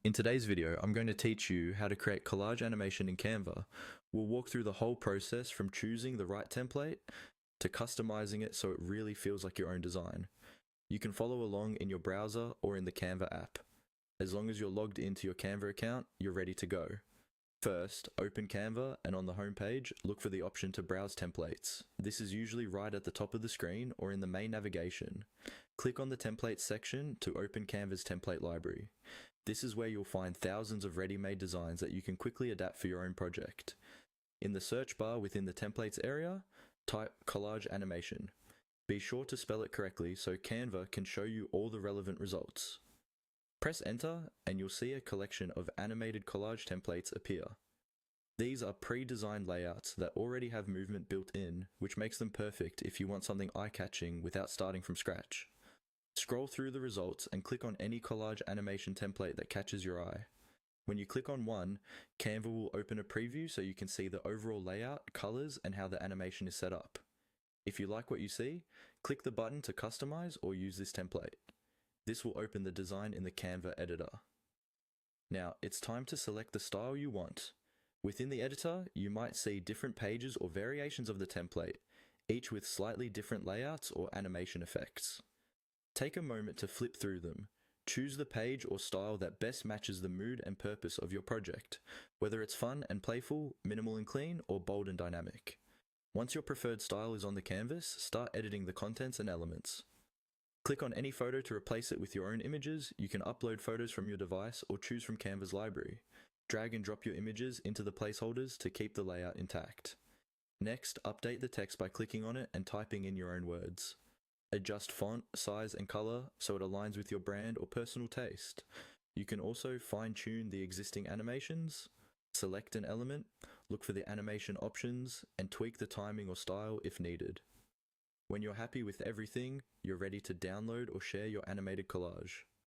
In today's video, I'm going to teach you how to create collage animation in Canva. We'll walk through the whole process from choosing the right template to customizing it so it really feels like your own design. You can follow along in your browser or in the Canva app. As long as you're logged into your Canva account, you're ready to go. First, open Canva and on the home page, look for the option to browse templates. This is usually right at the top of the screen or in the main navigation. Click on the templates section to open Canva's template library. This is where you'll find thousands of ready-made designs that you can quickly adapt for your own project. In the search bar within the templates area, type collage animation. Be sure to spell it correctly so Canva can show you all the relevant results. Press enter and you'll see a collection of animated collage templates appear. These are pre-designed layouts that already have movement built in, which makes them perfect if you want something eye-catching without starting from scratch. Scroll through the results and click on any collage animation template that catches your eye. When you click on one, Canva will open a preview so you can see the overall layout, colors, and how the animation is set up. If you like what you see, click the button to customize or use this template. This will open the design in the Canva editor. Now, it's time to select the style you want. Within the editor, you might see different pages or variations of the template, each with slightly different layouts or animation effects. Take a moment to flip through them. Choose the page or style that best matches the mood and purpose of your project, whether it's fun and playful, minimal and clean, or bold and dynamic. Once your preferred style is on the canvas, start editing the contents and elements. Click on any photo to replace it with your own images. You can upload photos from your device or choose from Canva's library. Drag and drop your images into the placeholders to keep the layout intact. Next, update the text by clicking on it and typing in your own words. Adjust font, size, and color so it aligns with your brand or personal taste. You can also fine-tune the existing animations, select an element, look for the animation options, and tweak the timing or style if needed. When you're happy with everything, you're ready to download or share your animated collage.